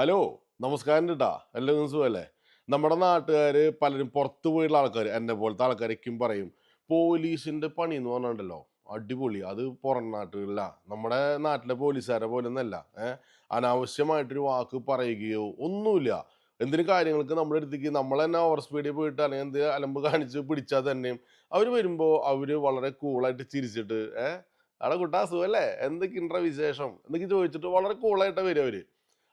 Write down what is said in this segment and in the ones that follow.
Hello, നമസ്കാരം കേട്ടാ. എല്ലാവർക്കും സുഖമല്ലേ? നമ്മുടെ നാട്ടുകാര് പലരും പുറത്തു പോയുള്ള ആൾക്കാർ എന്നെ പോലത്തെ ആൾക്കാരൊക്കെയും പറയും പോലീസിന്റെ പണി എന്ന് പറഞ്ഞിട്ടുണ്ടല്ലോ അടിപൊളി. അത് പുറം നാട്ടുകളിലാ. നമ്മുടെ നാട്ടിലെ പോലീസുകാരെ പോലെ ഒന്നല്ല. അനാവശ്യമായിട്ടൊരു വാക്ക് പറയുകയോ ഒന്നുമില്ല. എന്തിനും കാര്യങ്ങൾക്ക് നമ്മുടെ അടുത്തേക്ക് നമ്മൾ തന്നെ ഓവർ സ്പീഡിൽ പോയിട്ട് അല്ലെങ്കിൽ എന്ത് അലമ്പ് കാണിച്ച് പിടിച്ചാൽ തന്നെയും അവർ വരുമ്പോൾ അവർ വളരെ കൂളായിട്ട് ചിരിച്ചിട്ട് അവിടെ കുട്ടാ സുഖല്ലേ, എന്തൊക്കെയുണ്ട വിശേഷം എന്നൊക്കെ ചോദിച്ചിട്ട് വളരെ കൂളായിട്ട് വരും അവര്.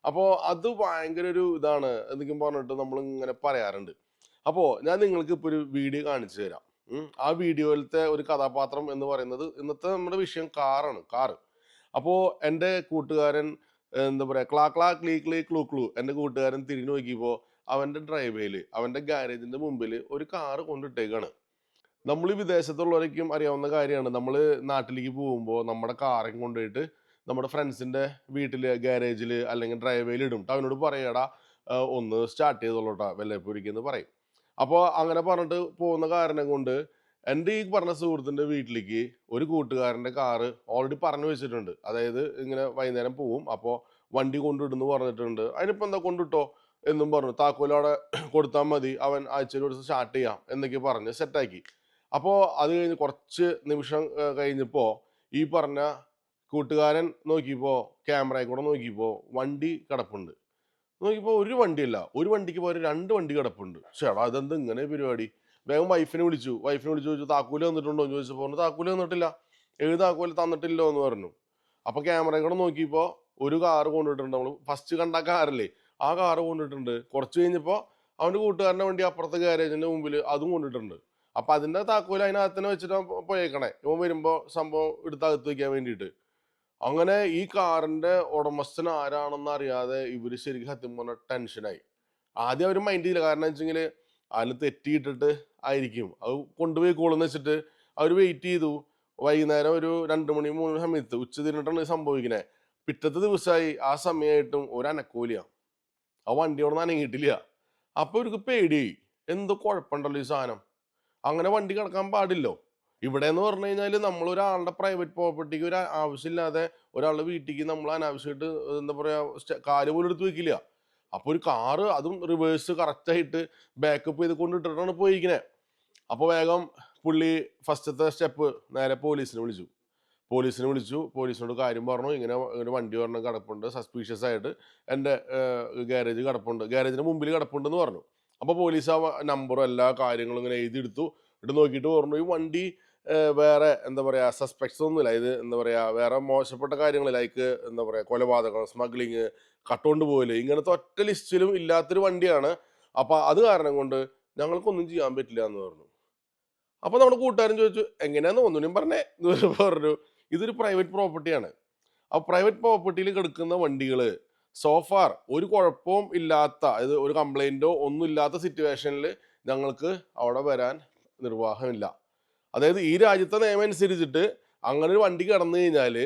അപ്പോൾ അത് ഭയങ്കര ഒരു ഇതാണ് എന്നൊക്കെ പറഞ്ഞിട്ട് നമ്മൾ ഇങ്ങനെ പറയാറുണ്ട്. അപ്പോൾ ഞാൻ നിങ്ങൾക്ക് ഇപ്പോൾ ഒരു വീഡിയോ കാണിച്ചു തരാം. ആ വീഡിയോയിലത്തെ ഒരു കഥാപാത്രം എന്ന് പറയുന്നത് ഇന്നത്തെ നമ്മുടെ വിഷയം കാറാണ്, കാറ്. അപ്പോൾ എൻ്റെ കൂട്ടുകാരൻ എന്താ പറയുക, ക്ലാ ക്ലാ ക്ലീ ക്ലീ ക്ലൂ ക്ലൂ, എൻ്റെ കൂട്ടുകാരൻ തിരിഞ്ഞു നോക്കിയപ്പോൾ അവൻ്റെ ഡ്രൈവേയിൽ അവൻ്റെ ഗാരേജിൻ്റെ മുമ്പിൽ ഒരു കാറ് കൊണ്ടിട്ടേക്കാണ്. നമ്മൾ ഈ വിദേശത്തുള്ളവരേക്കും അറിയാവുന്ന കാര്യമാണ്. നമ്മൾ നാട്ടിലേക്ക് പോകുമ്പോൾ നമ്മുടെ കാറും കൊണ്ടുപോയിട്ട് നമ്മുടെ ഫ്രണ്ട്സിന്റെ വീട്ടില് ഗാരേജില് അല്ലെങ്കിൽ ഡ്രൈവേയിൽ ഇടും ട്ടോ. അവനോട് പറയടാ ഒന്ന് സ്റ്റാർട്ട് ചെയ്തോളൂട്ടാ വല്ലപ്പുരിക്കെന്ന് പറയും. അപ്പോൾ അങ്ങനെ പറഞ്ഞിട്ട് പോകുന്ന കാരണം കൊണ്ട് എൻ്റെ ഈ പറഞ്ഞ സുഹൃത്തിന്റെ വീട്ടിലേക്ക് ഒരു കൂട്ടുകാരന്റെ കാറ് ഓൾറെഡി പറഞ്ഞു വെച്ചിട്ടുണ്ട്. അതായത് ഇങ്ങനെ വൈകുന്നേരം പോവും. അപ്പോൾ വണ്ടി കൊണ്ടിടുന്ന് പറഞ്ഞിട്ടുണ്ട്. അതിനിപ്പോ എന്താ കൊണ്ടിട്ടോ എന്നും പറഞ്ഞു. താക്കോൽ അവിടെ കൊടുത്താൽ മതി, അവൻ ആഴ്ചയിൽ ഒരു ദിവസം സ്റ്റാർട്ട് ചെയ്യാം എന്നൊക്കെ പറഞ്ഞ് സെറ്റാക്കി. അപ്പോൾ അത് കഴിഞ്ഞ് കുറച്ച് നിമിഷം കഴിഞ്ഞപ്പോ ഈ പറഞ്ഞ കൂട്ടുകാരൻ നോക്കിയപ്പോ ക്യാമറയിൽ കൂടെ നോക്കിയപ്പോ വണ്ടി കിടപ്പുണ്ട്. നോക്കിയപ്പോ ഒരു വണ്ടിയല്ല, ഒരു വണ്ടിക്ക് പകരം 2 വണ്ടി കിടപ്പുണ്ട്. ചേടാ ഇതെന്താ ഇങ്ങനെ പരിപാടി? വേഗം വൈഫിനെ വിളിച്ചു ചോദിച്ചു താക്കോല് തന്നിട്ടുണ്ടോ എന്ന് ചോദിച്ചപ്പോൾ പറഞ്ഞു താക്കോല് തന്നിട്ടില്ല. ഏത് താക്കോല് തന്നിട്ടില്ലോ എന്ന് പറഞ്ഞു. അപ്പൊ ക്യാമറയിൽ കൂടെ നോക്കിയപ്പോ ഒരു കാറ് കൊണ്ടിട്ടുണ്ട്. നമ്മൾ ഫസ്റ്റ് കണ്ട കാറല്ലേ, ആ കാറ് കൊണ്ടിട്ടുണ്ട്. കുറച്ച് കഴിഞ്ഞപ്പോ അവന്റെ കൂട്ടുകാരന്റെ വണ്ടി അപ്പുറത്തെ ഗാരേജിന്റെ മുമ്പിൽ അതും കൊണ്ടിട്ടുണ്ട്. അപ്പൊ അതിന്റെ താക്കോല് അതിനകത്ത് തന്നെ വെച്ചിട്ട് പോയേക്കണേ, ഇവൻ വരുമ്പോ സംഭവം എടുത്ത് അകത്ത് വെക്കാൻ വേണ്ടിയിട്ട്. അങ്ങനെ ഈ കാറിന്റെ ഉടമസ്ഥൻ ആരാണെന്ന് അറിയാതെ ഇവര് ശരിക്കും സത്യം പറഞ്ഞാൽ ടെൻഷനായി. ആദ്യം അവര് മൈൻഡ് ചെയ്തില്ല. കാരണം വെച്ചെങ്കില് അതില് തെറ്റിയിട്ടിട്ട് ആയിരിക്കും. അത് കൊണ്ടുപോയിക്കോളും എന്ന് വെച്ചിട്ട് അവര് വെയിറ്റ് ചെയ്തു. വൈകുന്നേരം ഒരു 2 മണി 3 മണി സമയത്ത് ഉച്ച തിരിഞ്ഞിട്ടാണ് ഇത് സംഭവിക്കണേ. പിറ്റത്തെ ദിവസമായി ആ സമയമായിട്ടും ഒരനക്കോലിയ. ആ വണ്ടി അവിടെ നിന്ന് അനങ്ങിയിട്ടില്ല. അപ്പൊ ഇവർക്ക് പേടിയായി. എന്തോ കുഴപ്പമുണ്ടല്ലോ ഈ സാധനം. അങ്ങനെ വണ്ടി കിടക്കാൻ പാടില്ലോ. ഇവിടെന്ന് പറഞ്ഞു കഴിഞ്ഞാല് നമ്മളൊരാളുടെ പ്രൈവറ്റ് പ്രോപ്പർട്ടിക്ക് ഒരു ആവശ്യമില്ലാതെ ഒരാളുടെ വീട്ടിലേക്ക് നമ്മൾ അനാവശ്യമായിട്ട് എന്താ പറയാ കാല് പോലും എടുത്ത് വെക്കില്ല. അപ്പൊ ഒരു കാറ് അതും റിവേഴ്സ് കറക്റ്റ് ആയിട്ട് ബാക്കപ്പ് ചെയ്ത് കൊണ്ടിട്ടിട്ടാണ് പോയിരിക്കണേ. അപ്പൊ വേഗം പുള്ളി ഫസ്റ്റത്തെ സ്റ്റെപ്പ് നേരെ പോലീസിനെ വിളിച്ചു. പോലീസിനോട് കാര്യം പറഞ്ഞു. ഇങ്ങനെ ഒരു വണ്ടി ഒരെണ്ണം കിടപ്പുണ്ട് സസ്പീഷ്യസ് ആയിട്ട്, എൻ്റെ ഗാരേജ് കിടപ്പുണ്ട്, ഗാരേജിന് മുമ്പിൽ കിടപ്പുണ്ടെന്ന് പറഞ്ഞു. അപ്പൊ പോലീസ് ആ നമ്പറും എല്ലാ കാര്യങ്ങളും ഇങ്ങനെ എഴുതിയെടുത്തു. ഇട്ട് നോക്കിയിട്ട് പറഞ്ഞു ഈ വണ്ടി വേറെ എന്താ പറയാ സസ്പെക്ട്സ് ഒന്നുമില്ല. ഇത് എന്താ പറയാ വേറെ മോശപ്പെട്ട കാര്യങ്ങൾ ലൈക്ക് എന്താ പറയാ കൊലപാതകം, സ്മഗ്ലിങ്, കട്ടോണ്ട് പോകല്, ഇങ്ങനത്തെ ഒറ്റ ലിസ്റ്റിലും ഇല്ലാത്തൊരു വണ്ടിയാണ്. അപ്പൊ അത് കാരണം കൊണ്ട് ഞങ്ങൾക്കൊന്നും ചെയ്യാൻ പറ്റില്ല എന്ന് പറഞ്ഞു. അപ്പൊ നമ്മുടെ കൂട്ടുകാരൻ ചോദിച്ചു എങ്ങനെയാന്ന് ഒന്നുകൂടിയും പറഞ്ഞേ എന്ന് പറഞ്ഞു. ഇതൊരു പ്രൈവറ്റ് പ്രോപ്പർട്ടിയാണ്. ആ പ്രൈവറ്റ് പ്രോപ്പർട്ടിയിൽ കിടക്കുന്ന വണ്ടികള് സോഫാർ ഒരു കുഴപ്പവും ഇല്ലാത്ത, അതായത് ഒരു കംപ്ലൈന്റോ ഒന്നും ഇല്ലാത്ത സിറ്റുവേഷനിൽ ഞങ്ങൾക്ക് അവിടെ വരാൻ നിർവാഹമില്ല. അതായത് ഈ രാജ്യത്തെ നിയമം അനുസരിച്ചിട്ട് അങ്ങനെ ഒരു വണ്ടി കിടന്നു കഴിഞ്ഞാല്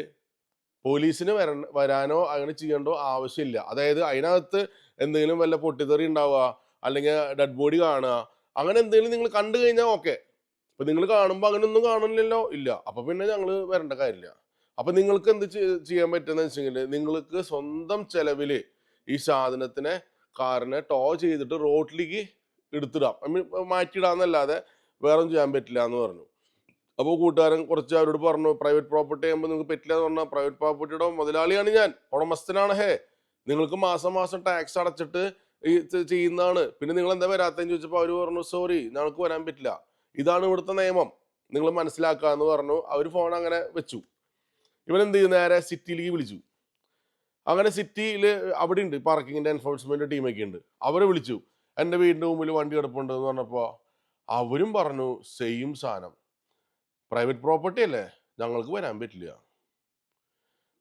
പോലീസിന് വരാനോ അങ്ങനെ ചെയ്യേണ്ടോ ആവശ്യമില്ല. അതായത് അതിനകത്ത് എന്തെങ്കിലും വല്ല പൊട്ടിത്തെറി ഉണ്ടാവുക, അല്ലെങ്കിൽ ഡെഡ് ബോഡി കാണുക, അങ്ങനെ എന്തെങ്കിലും നിങ്ങൾ കണ്ടു കഴിഞ്ഞാൽ ഓക്കെ. ഇപ്പൊ നിങ്ങൾ കാണുമ്പോൾ അങ്ങനെ ഒന്നും കാണില്ലല്ലോ, ഇല്ല, അപ്പൊ പിന്നെ ഞങ്ങൾ വരേണ്ട കാര്യമില്ല. അപ്പൊ നിങ്ങൾക്ക് എന്ത് ചെയ്യാൻ പറ്റുന്ന വെച്ചെങ്കിൽ നിങ്ങൾക്ക് സ്വന്തം ചെലവില് ഈ സാധനത്തിനെ കാറിനെ ടോ ചെയ്തിട്ട് റോഡിലേക്ക് എടുത്തിടാം. ഐ മീൻ മാറ്റിയിടാന്നല്ലാതെ വേറെ ഒന്നും ചെയ്യാൻ പറ്റില്ല എന്ന് പറഞ്ഞു. അപ്പോൾ കൂട്ടുകാരൻ കുറച്ച് അവരോട് പറഞ്ഞു പ്രൈവറ്റ് പ്രോപ്പർട്ടി ആകുമ്പോൾ നിങ്ങൾക്ക് പറ്റില്ല എന്ന് പറഞ്ഞാൽ പ്രൈവറ്റ് പ്രോപ്പർട്ടിയുടെ മുതലാളിയാണ് ഞാൻ, ഉടമസ്ഥനാണ്. നിങ്ങൾക്ക് മാസം മാസം ടാക്സ് അടച്ചിട്ട് ഈ ചെയ്യുന്നതാണ്, പിന്നെ നിങ്ങൾ എന്താ വരാത്തതെന്ന് ചോദിച്ചപ്പോൾ അവർ പറഞ്ഞു സോറി ഞങ്ങൾക്ക് വരാൻ പറ്റില്ല, ഇതാണ് ഇവിടുത്തെ നിയമം, നിങ്ങൾ മനസ്സിലാക്കുക എന്ന് പറഞ്ഞു. അവർ ഫോൺ അങ്ങനെ വെച്ചു. ഇവൻ എന്ത് ചെയ്യും, നേരെ സിറ്റിയിലേക്ക് വിളിച്ചു. അങ്ങനെ സിറ്റിയിൽ അവിടെ ഉണ്ട് പാർക്കിങ്ങിന്റെ എൻഫോഴ്സ്മെന്റ് ടീമൊക്കെ ഉണ്ട്. അവരെ വിളിച്ചു. എൻ്റെ വീടിന്റെ മുമ്പിൽ വണ്ടി കിടപ്പുണ്ട് എന്ന് പറഞ്ഞപ്പോൾ അവരും പറഞ്ഞു സെയിം സാധനം, പ്രൈവറ്റ് പ്രോപ്പർട്ടി അല്ലേ, ഞങ്ങൾക്ക് വരാൻ പറ്റില്ല.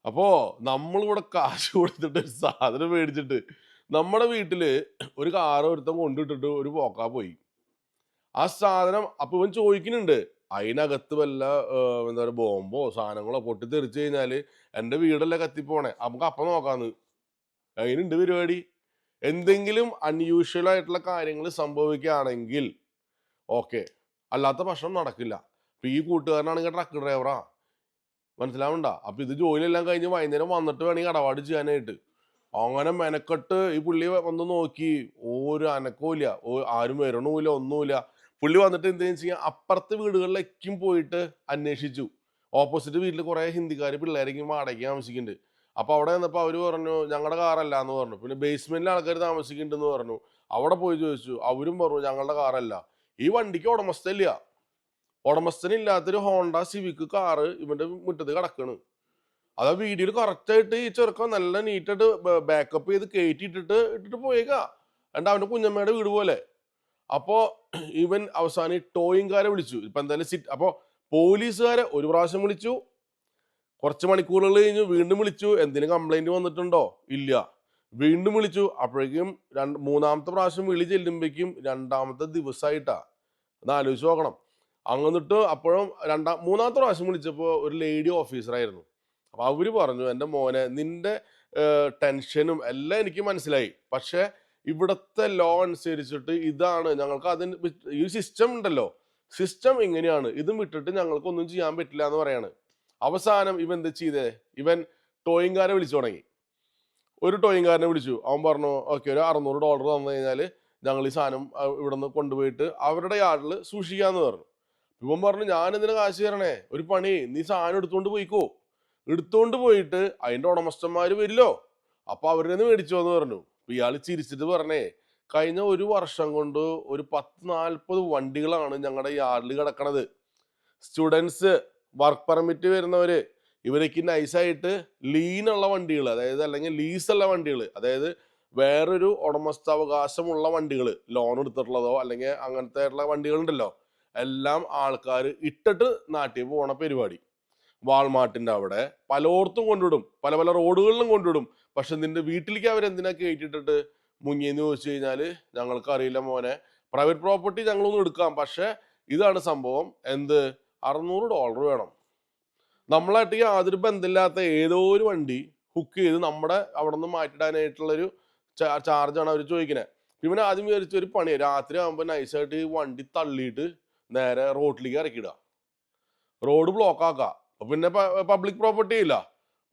അപ്പോ നമ്മളിവിടെ കാശ് കൊടുത്തിട്ട് ഒരു സാധനം മേടിച്ചിട്ട് നമ്മുടെ വീട്ടില് ഒരു കാറ് ഒരുത്തം കൊണ്ടിട്ടിട്ട് ഒരു പോക്കാ പോയി. ആ സാധനം അപ്പൊ ഇവൻ ചോദിക്കുന്നുണ്ട് അതിനകത്ത് വല്ല എന്താ പറയുക ബോംബോ സാധനങ്ങളോ പൊട്ടിത്തെറിച്ച് കഴിഞ്ഞാല് എന്റെ വീടല്ലേ കത്തിപ്പോണേ, നമുക്ക് അപ്പം നോക്കാന്ന്. അതിനുണ്ട് പരിപാടി. എന്തെങ്കിലും അൺയൂഷ്വൽ ആയിട്ടുള്ള കാര്യങ്ങൾ സംഭവിക്കുകയാണെങ്കിൽ ഓക്കെ, അല്ലാത്ത പക്ഷം നടക്കില്ല. ഇപ്പൊ ഈ കൂട്ടുകാരനാണെങ്കിൽ ട്രക്ക് ഡ്രൈവറാ, മനസ്സിലാവണ്ട. അപ്പൊ ഇത് ജോലിയെല്ലാം കഴിഞ്ഞ് വൈകുന്നേരം വന്നിട്ട് വേണമെങ്കിൽ ഇടപാട് ചെയ്യാനായിട്ട്. അങ്ങനെ മെനക്കെട്ട് ഈ പുള്ളി വന്ന് നോക്കി. ഒരു അനക്കവുമില്ല. ആരും വരണവുമില്ല, ഒന്നുമില്ല. പുള്ളി വന്നിട്ട് എന്തെന്ന് വെച്ച് കഴിഞ്ഞാ അപ്പുറത്തെ വീടുകളിലേക്കും പോയിട്ട് അന്വേഷിച്ചു. ഓപ്പോസിറ്റ് വീട്ടില് കുറെ ഹിന്ദിക്കാര് പിള്ളേരൊക്കെ വാടകയ്ക്ക് താമസിക്കുന്നുണ്ട്. അപ്പൊ അവിടെ ചെന്നപ്പോ അവര് പറഞ്ഞു ഞങ്ങളുടെ കാറല്ലാന്ന് പറഞ്ഞു. പിന്നെ ബേസ്മെന്റിൽ ആൾക്കാര് താമസിക്കുന്നുണ്ടെന്ന് പറഞ്ഞു. അവിടെ പോയി ചോദിച്ചു. അവരും പറഞ്ഞു ഞങ്ങളുടെ കാറല്ല. ഈ വണ്ടിക്ക് ഉടമസ്ഥനില്ല. ഉടമസ്ഥനില്ലാത്തൊരു ഹോണ്ട സിവിക് കാറ് ഇവന്റെ മുറ്റത്ത് കിടക്കണ്. അത് വീഡിയോയിൽ കറക്റ്റ് ആയിട്ട് ഈ ചെറുക്കൻ നല്ല നീറ്റായിട്ട് ബാക്കപ്പ് ചെയ്ത് ഇട്ടിട്ട് പോയേക്കാ. എന്നിട്ട് അവന്റെ കുഞ്ഞമ്മയുടെ വീട് പോലെ. അപ്പോ ഇവൻ അവസാനം ഈ ടോയിങ്കാരെ വിളിച്ചു. ഇപ്പൊ എന്തായാലും അപ്പൊ പോലീസുകാരെ ഒരു പ്രാവശ്യം വിളിച്ചു. കുറച്ച് മണിക്കൂറുകൾ കഴിഞ്ഞു വീണ്ടും വിളിച്ചു. എന്തിന് കംപ്ലൈന്റ് വന്നിട്ടുണ്ടോ? ഇല്ല. വീണ്ടും വിളിച്ചു. അപ്പോഴേക്കും മൂന്നാമത്തെ പ്രാവശ്യം വിളി ചെല്ലുമ്പോഴേക്കും രണ്ടാമത്തെ ദിവസമായിട്ടാ. ഒന്ന് ആലോചിച്ച് നോക്കണം. അങ്ങന്നിട്ട് അപ്പോഴും മൂന്നാമത്തെ പ്രാവശ്യം വിളിച്ചപ്പോ ഒരു ലേഡി ഓഫീസറായിരുന്നു. അപ്പൊ അവര് പറഞ്ഞു എൻ്റെ മോനെ നിന്റെ ടെൻഷനും എല്ലാം എനിക്ക് മനസ്സിലായി. പക്ഷെ ഇവിടുത്തെ ലോ അനുസരിച്ചിട്ട് ഇതാണ് ഞങ്ങൾക്ക് അതിന് ഈ സിസ്റ്റം ഉണ്ടല്ലോ, സിസ്റ്റം ഇങ്ങനെയാണ്, ഇതും വിട്ടിട്ട് ഞങ്ങൾക്കൊന്നും ചെയ്യാൻ പറ്റില്ല എന്ന് പറയാണ്. അവസാനം ഇവൻ എന്താ ചെയ്തേ? ഇവൻ ടോയിങ്കാരെ വിളിച്ചു തുടങ്ങി. ഒരു ടോയിങ്കാരനെ വിളിച്ചു. അവൻ പറഞ്ഞു ഓക്കെ ഒരു $600 തന്നു കഴിഞ്ഞാൽ ഞങ്ങൾ ഈ സാധനം ഇവിടെ നിന്ന് കൊണ്ടുപോയിട്ട് അവരുടെ യാർഡിൽ സൂക്ഷിക്കാന്ന് പറഞ്ഞു. ഇവൻ പറഞ്ഞു ഞാൻ ഇതിന് കാശ് തരണേ, ഒരു പണി നീ സാധനം എടുത്തുകൊണ്ട് പോയിക്കോ. എടുത്തുകൊണ്ട് പോയിട്ട് അതിന്റെ ഉടമസ്ഥന്മാര് വരില്ലോ, അപ്പൊ അവരുടെ നിന്ന് മേടിച്ചോ എന്ന് പറഞ്ഞു. ഇയാൾ ചിരിച്ചിട്ട് പറഞ്ഞേ കഴിഞ്ഞ ഒരു വർഷം കൊണ്ട് ഒരു 10-40 വണ്ടികളാണ് ഞങ്ങളുടെ യാർഡിൽ കിടക്കണത്. സ്റ്റുഡൻസ്, വർക്ക് പെർമിറ്റ് വരുന്നവര്, ഇവരേക്ക് നൈസായിട്ട് ലീനുള്ള വണ്ടികൾ, അതായത് അല്ലെങ്കിൽ ലീസുള്ള വണ്ടികൾ, അതായത് വേറൊരു ഉടമസ്ഥാവകാശമുള്ള വണ്ടികൾ, ലോൺ എടുത്തിട്ടുള്ളതോ അല്ലെങ്കിൽ അങ്ങനത്തെ ഉള്ള വണ്ടികളുണ്ടല്ലോ, എല്ലാം ആൾക്കാർ ഇട്ടിട്ട് നാട്ടിൽ പോണ പരിപാടി. വാൾമാർട്ടിന്റെ അവിടെ പലയിടത്തും കൊണ്ടിടും, പല പല റോഡുകളിലും കൊണ്ടിടും. പക്ഷെ നിന്റെ വീട്ടിലേക്ക് അവരെന്തിനാ കയറ്റിട്ടിട്ട് മുങ്ങിയെന്ന് ചോദിച്ചു കഴിഞ്ഞാൽ ഞങ്ങൾക്ക് അറിയില്ല മോനെ, പ്രൈവറ്റ് പ്രോപ്പർട്ടി ഞങ്ങളൊന്നും എടുക്കാം, പക്ഷെ ഇതാണ് സംഭവം. എന്ത് $600 വേണം. നമ്മളായിട്ട് യാതൊരു ബന്ധമില്ലാത്ത ഏതോ ഒരു വണ്ടി ഹുക്ക് ചെയ്ത് നമ്മുടെ അവിടെ നിന്ന് മാറ്റിടാനായിട്ടുള്ളൊരു ചാർജാണ് അവർ ചോദിക്കുന്നത്. ഇവന് ആദ്യം വിചാരിച്ച ഒരു പണി രാത്രി ആകുമ്പോൾ നൈസായിട്ട് ഈ വണ്ടി തള്ളിയിട്ട് നേരെ റോഡിലേക്ക് ഇറക്കിയിടുക, റോഡ് ബ്ലോക്ക് ആക്കുക. പിന്നെ പബ്ലിക് പ്രോപ്പർട്ടി ഇല്ല,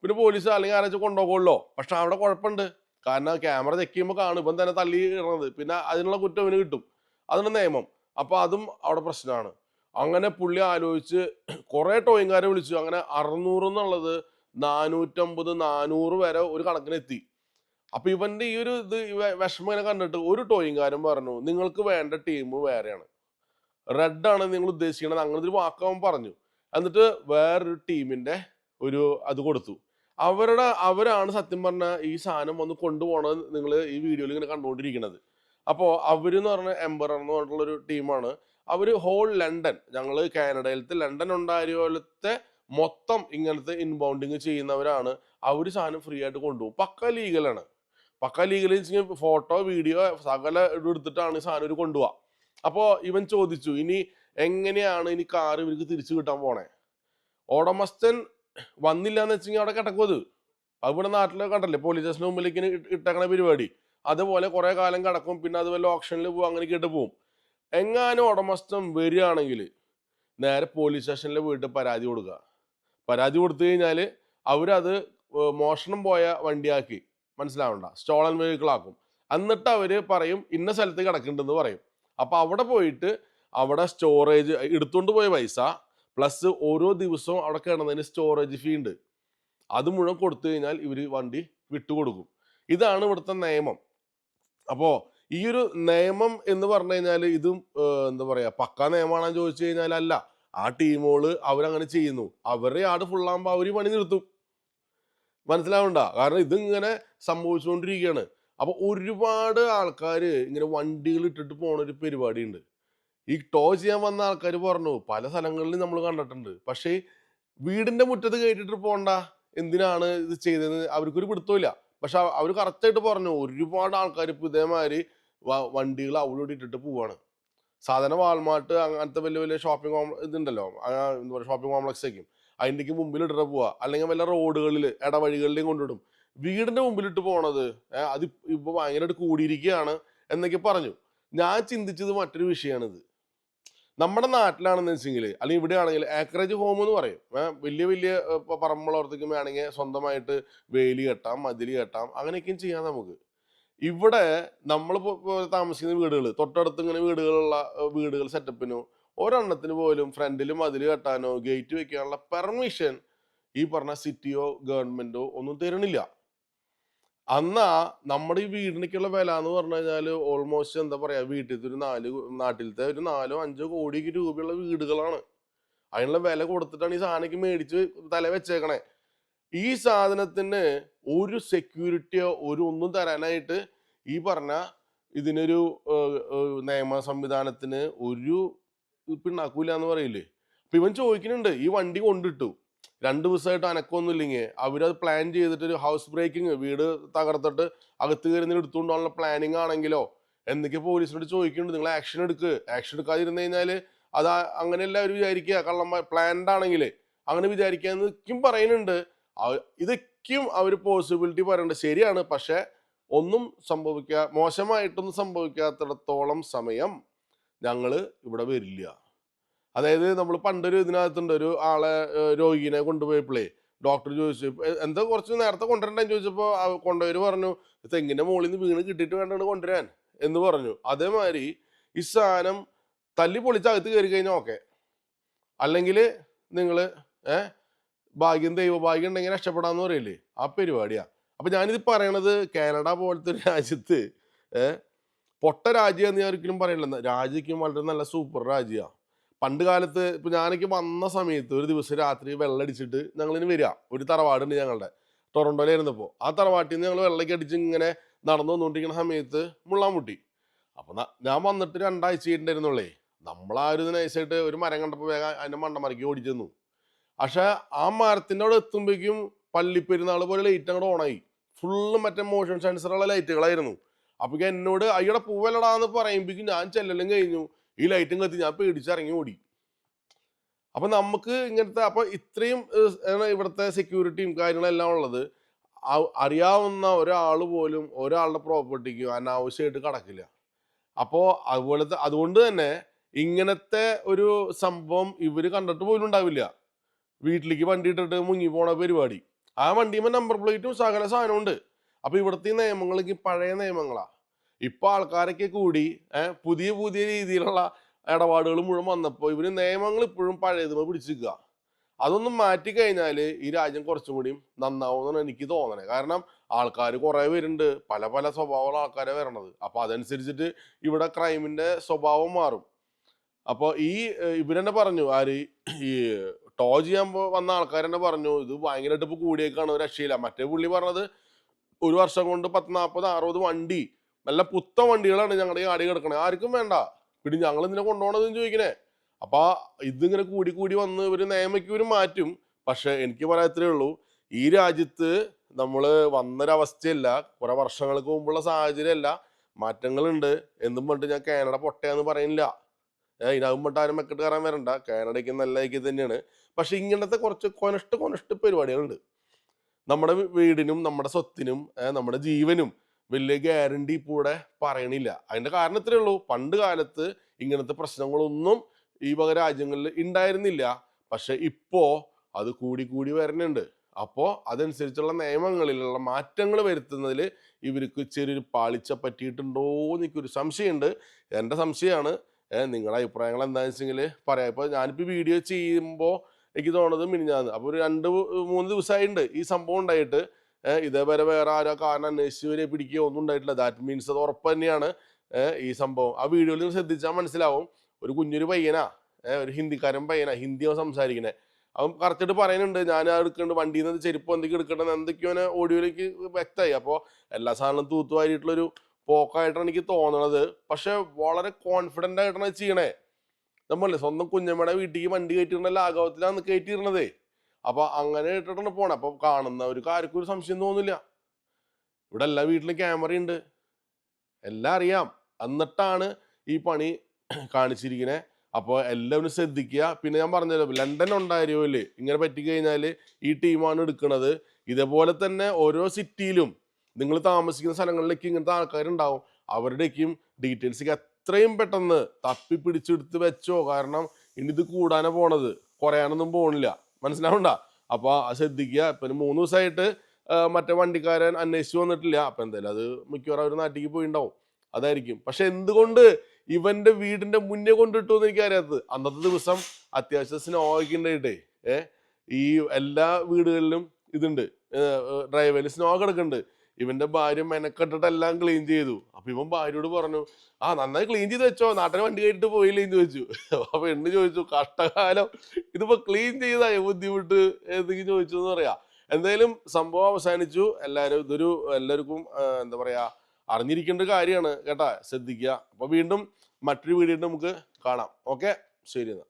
പിന്നെ പോലീസ് അല്ലെങ്കിൽ ആരാച്ചും കൊണ്ടുപോകുള്ളൂ. പക്ഷെ അവിടെ കുഴപ്പമുണ്ട്, കാരണം ക്യാമറ ചെക്ക് ചെയ്യുമ്പോൾ കാണും ഇപ്പം തന്നെ തള്ളി ഇടുന്നത്, പിന്നെ അതിനുള്ള കുറ്റം ഇവന് കിട്ടും, അതിനുള്ള നിയമം. അപ്പൊ അതും അവിടെ പ്രശ്നമാണ്. അങ്ങനെ പുള്ളി ആലോചിച്ച് കുറെ ടോയിങ്കാരെ വിളിച്ചു. അങ്ങനെ 600 എന്നുള്ളത് 450-400 വരെ ഒരു കണക്കിനെത്തി. അപ്പൊ ഇവന്റെ ഈ ഒരു വിഷമം ഇങ്ങനെ കണ്ടിട്ട് ഒരു ടോയിങ്കാരൻ പറഞ്ഞു നിങ്ങൾക്ക് വേണ്ട ടീം വേറെയാണ്, റെഡ് ആണ് നിങ്ങൾ ഉദ്ദേശിക്കണത്, അങ്ങനത്തെ ഒരു വാക്കവൻ പറഞ്ഞു. എന്നിട്ട് വേറൊരു ടീമിന്റെ ഒരു അത് കൊടുത്തു. അവരാണ് സത്യം പറഞ്ഞ ഈ സാധനം വന്ന് കൊണ്ടുപോകണത്. നിങ്ങൾ ഈ വീഡിയോയിൽ ഇങ്ങനെ കണ്ടുകൊണ്ടിരിക്കുന്നത്. അപ്പോൾ അവരെന്ന് പറഞ്ഞ എംബറർ എന്ന് പറഞ്ഞിട്ടുള്ളൊരു ടീമാണ്. അവര് ഹോൾ ലണ്ടൻ, ഞങ്ങൾ കാനഡയിലത്തെ ലണ്ടൻ ഒണ്ടാരിയോലത്തെ മൊത്തം ഇങ്ങനത്തെ ഇൻബൗണ്ടിങ് ചെയ്യുന്നവരാണ്. അവര് സാധനം ഫ്രീ ആയിട്ട് കൊണ്ടുപോകും. പക്ക ലീഗലാണ്. പക്ക ലീഗൽ ഫോട്ടോ വീഡിയോ സകല എടുത്തിട്ടാണ് ഈ സാധനം ഒരു കൊണ്ടുപോവാ. അപ്പോ ഇവൻ ചോദിച്ചു ഇനി എങ്ങനെയാണ് ഇനി കാർ ഇവർക്ക് തിരിച്ചു കിട്ടാൻ പോണേ? ഉടമസ്ഥൻ വന്നില്ല എന്ന് വെച്ചെങ്കിൽ അവിടെ കിടക്കും. അത് ഇവിടെ നാട്ടിൽ കണ്ടല്ലേ പോലീസ് സ്റ്റേഷന് മുമ്പിലേക്ക് ഇട്ടേക്കണ പരിപാടി. അതുപോലെ കുറെ കാലം കിടക്കും, പിന്നെ അത് വല്ല ഓപ്ഷനിൽ പോകും, അങ്ങനെ കേട്ട് പോകും. എങ്ങാനും ഉടമസ്ഥൻ വരികയാണെങ്കിൽ നേരെ പോലീസ് സ്റ്റേഷനിൽ പോയിട്ട് പരാതി കൊടുക്കുക. പരാതി കൊടുത്തു കഴിഞ്ഞാൽ അവരത് മോഷണം പോയ വണ്ടിയാക്കി, മനസ്സിലാവണ്ട, സ്റ്റോളൻ വെഹിക്കിൾ ആക്കും. എന്നിട്ട് അവര് പറയും ഇന്ന സ്ഥലത്ത് കിടക്കുന്നുണ്ടെന്ന് പറയും. അപ്പൊ അവിടെ പോയിട്ട് അവിടെ സ്റ്റോറേജ് എടുത്തുകൊണ്ട് പോയ പൈസ പ്ലസ് ഓരോ ദിവസവും അവിടെ കിടന്നതിന് സ്റ്റോറേജ് ഫീ ഉണ്ട്, അത് മുഴുവൻ കൊടുത്തു കഴിഞ്ഞാൽ ഇവര് വണ്ടി വിട്ടുകൊടുക്കും. ഇതാണ് ഇവിടുത്തെ നിയമം. അപ്പോ ഈ ഒരു നിയമം എന്ന് പറഞ്ഞു കഴിഞ്ഞാൽ ഇതും എന്താ പറയാ പക്കാ നിയമമാണെന്ന് ചോദിച്ചു കഴിഞ്ഞാൽ അല്ല. ആ ടീമുകള് അവരങ്ങനെ ചെയ്യുന്നു. അവരുടെ ആട് ഫുള്ളാകുമ്പോൾ അവര് പണി നിർത്തും. മനസ്സിലാവണ്ട, കാരണം ഇതിങ്ങനെ സംഭവിച്ചുകൊണ്ടിരിക്കുകയാണ്. അപ്പൊ ഒരുപാട് ആൾക്കാര് ഇങ്ങനെ വണ്ടികൾ ഇട്ടിട്ട് പോണ ഒരു പരിപാടി ഉണ്ട്. ഈ ടോ ചെയ്യാൻ വന്ന ആൾക്കാർ പറഞ്ഞു പല സ്ഥലങ്ങളിലും നമ്മൾ കണ്ടിട്ടുണ്ട്. പക്ഷേ വീടിന്റെ മുറ്റത്ത് കയറ്റിട്ട് പോണ്ട, എന്തിനാണ് ഇത് ചെയ്തതെന്ന് അവർക്കൊരു പിടുത്തമില്ല. പക്ഷെ അവർ കറക്റ്റായിട്ട് പറഞ്ഞു ഒരുപാട് ആൾക്കാർ ഇപ്പൊ ഇതേമാതിരി വണ്ടികൾ അവിടെ ഇട്ടിട്ട് പോവാണ്. സാധാരണ വാൾമാർട്ട് അങ്ങനത്തെ വലിയ വലിയ ഷോപ്പിംഗ് ഇതുണ്ടല്ലോ, എന്താ പറയുക ഷോപ്പിംഗ് കോംപ്ലക്സേക്കും അതിൻ്റെക്ക് മുമ്പിൽ ഇട്ടിട്ട് പോവാ, അല്ലെങ്കിൽ വല്ല റോഡുകളിൽ ഇടവഴികളിലും കൊണ്ടിടും. വീടിന്റെ മുമ്പിലിട്ട് പോണത് അത് ഇപ്പൊ ഭയങ്കരമായിട്ട് കൂടിയിരിക്കുകയാണ് എന്നൊക്കെ പറഞ്ഞു. ഞാൻ ചിന്തിച്ചത് മറ്റൊരു വിഷയമാണിത്. നമ്മുടെ നാട്ടിലാണെന്ന് വെച്ചെങ്കിൽ അല്ലെങ്കിൽ ഇവിടെ ആണെങ്കിൽ ആക്രേജ് ഹോം എന്ന് പറയും. വലിയ വലിയ പറമ്പുള്ളവർക്കൊക്കെ വേണമെങ്കിൽ സ്വന്തമായിട്ട് വേലി കെട്ടാം, മതിൽ കെട്ടാം, അങ്ങനെയൊക്കെയും ചെയ്യാം നമുക്ക്. ഇവിടെ നമ്മളിപ്പോൾ താമസിക്കുന്ന വീടുകൾ, തൊട്ടടുത്ത് ഇങ്ങനെ വീടുകളുള്ള വീടുകൾ സെറ്റപ്പിനോ ഒരെണ്ണത്തിന് പോലും ഫ്രണ്ടിൽ മതിൽ കെട്ടാനോ ഗേറ്റ് വെക്കാനുള്ള പെർമിഷൻ ഈ പറഞ്ഞ സിറ്റിയോ ഗവൺമെന്റോ ഒന്നും തരണില്ല. അന്നാ നമ്മുടെ ഈ വീടിനൊക്കെയുള്ള വില എന്ന് പറഞ്ഞു കഴിഞ്ഞാൽ ഓൾമോസ്റ്റ് എന്താ പറയാ, വീട്ടിലത്തെ ഒരു നാട്ടിലത്തെ ഒരു 4-5 കോടി രൂപയുള്ള വീടുകളാണ്. അതിനുള്ള വില കൊടുത്തിട്ടാണ് ഈ സാധനക്ക് മേടിച്ച് തല വെച്ചേക്കണേ. ഈ സാധനത്തിന് ഒരു സെക്യൂരിറ്റിയോ ഒരു ഒന്നും തരാനായിട്ട് ഈ പറഞ്ഞ ഇതിനൊരു നിയമ സംവിധാനത്തിന് ഒരു പിണ്ണാക്കൂല എന്ന് പറയില്ലേ. അപ്പൊ ഇവൻ ചോദിക്കുന്നുണ്ട്, ഈ വണ്ടി കൊണ്ടിട്ടു 2 ദിവസമായിട്ട് അനക്കൊന്നും ഇല്ലെങ്കിൽ അവരത് പ്ലാൻ ചെയ്തിട്ട് ഒരു ഹൗസ് ബ്രേക്കിങ്, വീട് തകർത്തിട്ട് അകത്ത് കയറി എടുത്തുകൊണ്ടുള്ള പ്ലാനിങ് ആണെങ്കിലോ എന്തൊക്കെ പോലീസിനോട് ചോദിക്കുന്നുണ്ട്, നിങ്ങൾ ആക്ഷൻ എടുക്കാതിരുന്നു കഴിഞ്ഞാൽ അത് അങ്ങനെയല്ല അവർ വിചാരിക്കുക, കള്ളന്മാർ പ്ലാൻഡ് ആണെങ്കിൽ അങ്ങനെ വിചാരിക്കാന്നൊക്കെയും പറയുന്നുണ്ട്. ഇതൊക്കെയും അവർ പോസിബിലിറ്റി പറയുന്നുണ്ട്, ശരിയാണ്. പക്ഷെ ഒന്നും മോശമായിട്ടൊന്നും സംഭവിക്കാത്തിടത്തോളം സമയം ഞങ്ങൾ ഇവിടെ വരില്ല. അതായത് നമ്മൾ പണ്ടൊരു ഇതിനകത്തുണ്ട്, ഒരു ആളെ രോഗിനെ കൊണ്ടുപോയപ്പോഴേ ഡോക്ടർ ചോദിച്ചു, എന്താ കുറച്ച് നേരത്തെ കൊണ്ടുവരണ്ടെന്ന് ചോദിച്ചപ്പോൾ കൊണ്ടുപോയവർ പറഞ്ഞു, തെങ്ങിന്റെ മുകളിൽ നിന്ന് വീണ് കിട്ടിയിട്ട് വേണ്ടാണ് കൊണ്ടുവരാൻ എന്ന് പറഞ്ഞു. അതേമാതിരി ഈ സാധനം തല്ലി പൊളിച്ച് അകത്ത് കയറി കഴിഞ്ഞാൽ ഓക്കെ, അല്ലെങ്കിൽ നിങ്ങൾ ദൈവഭാഗ്യം ഉണ്ടെങ്കിൽ രക്ഷപ്പെടാന്ന് പറയില്ലേ, ആ പരിപാടിയാ. അപ്പൊ ഞാനിത് പറയണത് കാനഡ പോലത്തെ ഒരു രാജ്യത്ത് പൊട്ട രാജ്യം എന്ന് ഞാൻ ഒരിക്കലും പറയില്ല. രാജ്യം വളരെ നല്ല സൂപ്പർ രാജ്യമാണ്. പണ്ട് കാലത്ത് ഇപ്പൊ ഞാനൊക്കെ വന്ന സമയത്ത് ഒരു ദിവസം രാത്രി വെള്ളമടിച്ചിട്ട് ഞങ്ങളിന് വരിക, ഒരു തറവാടുണ്ട് ഞങ്ങളുടെ ടൊറന്റോയിലായിരുന്നപ്പോൾ. ആ തറവാട്ടിൽ നിന്ന് ഞങ്ങൾ വെള്ളമൊക്കെ അടിച്ച് ഇങ്ങനെ നടന്നു വന്നുകൊണ്ടിരിക്കുന്ന സമയത്ത് മുള്ളാൻ മുട്ടി. അപ്പൊ ഞാൻ വന്നിട്ട് 2 ആഴ്ച ഉണ്ടായിരുന്നുള്ളേ. നമ്മളാ ഒരു നൈസായിട്ട് ഒരു മരം കണ്ടപ്പോൾ വേഗം അതിന്റെ മണ്ടമരയ്ക്ക് ഓടിച്ചു തന്നു. പക്ഷെ ആ മരത്തിന്റെ അവിടെ എത്തുമ്പോഴേക്കും പള്ളിപ്പെരുന്നാൾ പോലെ ലൈറ്റ് അങ്ങോട്ട് ഓണായി. ഫുള്ള് മറ്റേ മോഷൻ സെൻസറുള്ള ലൈറ്റുകളായിരുന്നു. അപ്പൊ എന്നോട് അയ്യടെ പൂവല്ലടാന്ന് പറയുമ്പോഴേക്കും ഞാൻ ചെല്ലെല്ലാം കഴിഞ്ഞു, ഈ ലൈറ്റും കത്തി ഞാൻ പേടിച്ചിറങ്ങി ഓടി. അപ്പൊ നമുക്ക് ഇങ്ങനത്തെ അപ്പൊ ഇത്രയും ഇവിടുത്തെ സെക്യൂരിറ്റിയും കാര്യങ്ങളെല്ലാം ഉള്ളത്, അറിയാവുന്ന ഒരാൾ പോലും ഒരാളുടെ പ്രോപ്പർട്ടിക്ക് അനാവശ്യമായിട്ട് കടക്കില്ല. അപ്പോ അതുകൊണ്ട് തന്നെ ഇങ്ങനത്തെ ഒരു സംഭവം ഇവര് കണ്ടിട്ട് പോലും ഉണ്ടാവില്ല. വീട്ടിലേക്ക് വണ്ടി ഇട്ടിട്ട് മുങ്ങി പോണ പരിപാടി. ആ വണ്ടിയുമ്പോൾ നമ്പർ പ്ലേറ്റും സകല സാധനവും ഉണ്ട്. അപ്പൊ ഇവിടുത്തെ നിയമങ്ങളൊക്കെ പഴയ നിയമങ്ങളാ. ഇപ്പൊ ആൾക്കാരൊക്കെ കൂടി പുതിയ പുതിയ രീതിയിലുള്ള ഇടപാടുകൾ മുഴുവൻ വന്നപ്പോൾ ഇവര് നിയമങ്ങൾ ഇപ്പോഴും പഴയതുമ പിടിച്ചിരിക്കുക. അതൊന്നും മാറ്റി കഴിഞ്ഞാൽ ഈ രാജ്യം കുറച്ചും കൂടിയും നന്നാവുമെന്നാണ് എനിക്ക് തോന്നണേ. കാരണം ആൾക്കാർ കുറെ പേരുണ്ട്, പല പല സ്വഭാവമുള്ള ആൾക്കാരെ വരണത്. അപ്പൊ അതനുസരിച്ചിട്ട് ഇവിടെ ക്രൈമിന്റെ സ്വഭാവം മാറും. അപ്പോൾ ഇവരെന്നെ പറഞ്ഞു, ഈ ടോ ചെയ്യാൻ വന്ന ആൾക്കാർ തന്നെ പറഞ്ഞു, ഇത് ഭയങ്കരമായിട്ട് ഇപ്പൊ കൂടിയേക്കാണ്, രക്ഷയില്ല. മറ്റേ പുള്ളി പറഞ്ഞത് ഒരു വർഷം കൊണ്ട് 40-40-60 വണ്ടി, നല്ല പുത്ത വണ്ടികളാണ് ഞങ്ങളുടെ ഈ ആടി കിടക്കണേ, ആർക്കും വേണ്ട, പിന്നെ ഞങ്ങൾ ഇതിനെ കൊണ്ടുപോകണമെന്ന് ചോദിക്കണേ. അപ്പൊ ഇതിങ്ങനെ കൂടി കൂടി വന്ന് ഇവര് നിയമയ്ക്ക് ഇവര് മാറ്റും. പക്ഷെ എനിക്ക് പറയാത്രേ ഉള്ളൂ, ഈ രാജ്യത്ത് നമ്മള് വന്നൊരവസ്ഥയല്ല, കുറെ വർഷങ്ങൾക്ക് മുമ്പുള്ള സാഹചര്യമല്ല, മാറ്റങ്ങളുണ്ട്. എന്നും പറഞ്ഞിട്ട് ഞാൻ കാനഡ പൊട്ടയാന്ന് പറയുന്നില്ല. ഇതിനകത്ത് ആരും മെക്കെട്ട് കയറാൻ വരണ്ട, കാനഡയ്ക്ക് നല്ലതൊക്കെ തന്നെയാണ്. പക്ഷെ ഇങ്ങനത്തെ കുറച്ച് കൊനഷ്ട പരിപാടികളുണ്ട്. നമ്മുടെ വീടിനും നമ്മുടെ സ്വത്തിനും നമ്മുടെ ജീവനും വലിയ ഗ്യാരണ്ടി കൂടെ പറയണില്ല. അതിന്റെ കാരണം ഇത്രയേ ഉള്ളൂ, പണ്ട് കാലത്ത് ഇങ്ങനത്തെ പ്രശ്നങ്ങളൊന്നും ഈ വക രാജ്യങ്ങളിൽ ഉണ്ടായിരുന്നില്ല. പക്ഷെ ഇപ്പോ അത് കൂടി കൂടി വരുന്നുണ്ട്. അപ്പോ അതനുസരിച്ചുള്ള നിയമങ്ങളിലുള്ള മാറ്റങ്ങൾ വരുത്തുന്നതിൽ ഇവർക്ക് ചെറിയൊരു പാളിച്ച പറ്റിയിട്ടുണ്ടോ എന്ന് എനിക്കൊരു സംശയമുണ്ട്. എൻ്റെ സംശയമാണ്. നിങ്ങളുടെ അഭിപ്രായങ്ങൾ എന്താണെന്ന് വെച്ചെങ്കിൽ പറയാം. ഇപ്പൊ ഞാനിപ്പോ വീഡിയോ ചെയ്യുമ്പോൾ എനിക്ക് തോന്നുന്നത് മിനിഞ്ഞാന്ന്, അപ്പൊ ഒരു 2-3 ദിവസമായിട്ടുണ്ട് ഈ സംഭവം ഉണ്ടായിട്ട്. ഇതേവരെ വേറെ ആരോ കാരണം അന്വേഷിച്ചവരെ പിടിക്കുകയോ ഒന്നും ഉണ്ടായിട്ടില്ല. ദാറ്റ് മീൻസ് അത് ഉറപ്പ് തന്നെയാണ് ഈ സംഭവം. ആ വീഡിയോയിൽ നിങ്ങൾ ശ്രദ്ധിച്ചാൽ മനസ്സിലാവും, ഒരു കുഞ്ഞൊരു പയ്യനാ, ഒരു ഹിന്ദിക്കാരൻ പയ്യനാ, ഹിന്ദിയോ സംസാരിക്കണേ. അവൻ കറക്റ്റായിട്ട് പറയുന്നുണ്ട്, ഞാൻ എടുക്കേണ്ട വണ്ടിയിൽ നിന്ന് ചെരുപ്പ് എന്തൊക്കെ എടുക്കേണ്ടത് എന്തൊക്കെയോ ഓഡിയോയിലേക്ക് വ്യക്തമായി. അപ്പോൾ എല്ലാ സാധനവും തൂത്തുവാരിയിട്ടുള്ളൊരു പോക്കായിട്ടാണ് എനിക്ക് തോന്നണത്. പക്ഷെ വളരെ കോൺഫിഡന്റ് ആയിട്ടാണ് ചെയ്യണേ. നമ്മളല്ലേ സ്വന്തം കുഞ്ഞമ്മയുടെ വീട്ടിലേക്ക് വണ്ടി കയറ്റിയിരുന്ന ലാഘവത്തിലാണ് കയറ്റിയിരുന്നതേ. അപ്പൊ അങ്ങനെ ഇട്ടിട്ടാണ് പോണേ. അപ്പൊ കാണുന്നവർക്ക് ആർക്കും ഒരു സംശയം തോന്നില്ല. ഇവിടെ എല്ലാ വീട്ടിലും ക്യാമറ ഉണ്ട്, എല്ലാം അറിയാം. എന്നിട്ടാണ് ഈ പണി കാണിച്ചിരിക്കണേ. അപ്പോൾ എല്ലാവരും ശ്രദ്ധിക്കുക. പിന്നെ ഞാൻ പറഞ്ഞല്ലോ, ലണ്ടൻ ഉണ്ടായിരുന്നില്ലേ ഇങ്ങനെ പറ്റിക്കഴിഞ്ഞാല് ഈ ടീമാണ് എടുക്കുന്നത്. ഇതേപോലെ തന്നെ ഓരോ സിറ്റിയിലും നിങ്ങൾ താമസിക്കുന്ന സ്ഥലങ്ങളിലേക്ക് ഇങ്ങനത്തെ ആൾക്കാരുണ്ടാവും. അവരുടെയൊക്കെയും ഡീറ്റെയിൽസ് എത്രയും പെട്ടെന്ന് തപ്പി പിടിച്ചെടുത്ത് വെച്ചോ. കാരണം ഇനി ഇത് കൂടാനാ പോണത്, കുറയാനൊന്നും പോണില്ല. മനസ്സിലാവണ്ട? അപ്പൊ അത് ശ്രദ്ധിക്കുക. ഇപ്പൊ 3 ദിവസമായിട്ട് മറ്റേ വണ്ടിക്കാരൻ അന്വേഷിച്ചു വന്നിട്ടില്ല. അപ്പൊ എന്തായാലും അത് മിക്കവാറും അവർ നാട്ടിലേക്ക് പോയിണ്ടാവും. അതായിരിക്കും. പക്ഷെ എന്തുകൊണ്ട് ഇവന്റെ വീടിന്റെ മുന്നേ കൊണ്ടിട്ടു എന്ന് എനിക്കറിയാത്തത്. അന്നത്തെ ദിവസം അത്യാവശ്യം സ്നോ ഒക്കെ ഉണ്ടായിട്ടേ ഈ എല്ലാ വീടുകളിലും ഇതുണ്ട്, ഡ്രൈവേല് സ്നോ കിടക്കുന്നുണ്ട്. ഇവന്റെ ഭാര്യ മെനക്കെട്ടിട്ട് എല്ലാം ക്ലീൻ ചെയ്തു. അപ്പൊ ഇവൻ ഭാര്യയോട് പറഞ്ഞു, ആ നന്നായി ക്ലീൻ ചെയ്ത് വെച്ചോ, നാട്ടിലെ വണ്ടി കയറ്റിട്ട് പോയില്ലേ എന്ന് ചോദിച്ചു. അപ്പൊ എണ്ണ ചോദിച്ചു, കഷ്ടകാലം, ഇതിപ്പോ ക്ലീൻ ചെയ്തായോ ബുദ്ധിമുട്ട് എന്തെങ്കിലും ചോദിച്ചു എന്ന് പറയാ. എന്തായാലും സംഭവം അവസാനിച്ചു. എല്ലാവർക്കും എന്താ പറയാ, അറിഞ്ഞിരിക്കേണ്ട കാര്യമാണ് കേട്ടാ, ശ്രദ്ധിക്കുക. അപ്പൊ വീണ്ടും മറ്റൊരു വീഡിയോ നമുക്ക് കാണാം. ഓക്കെ, ശരി എന്നാ.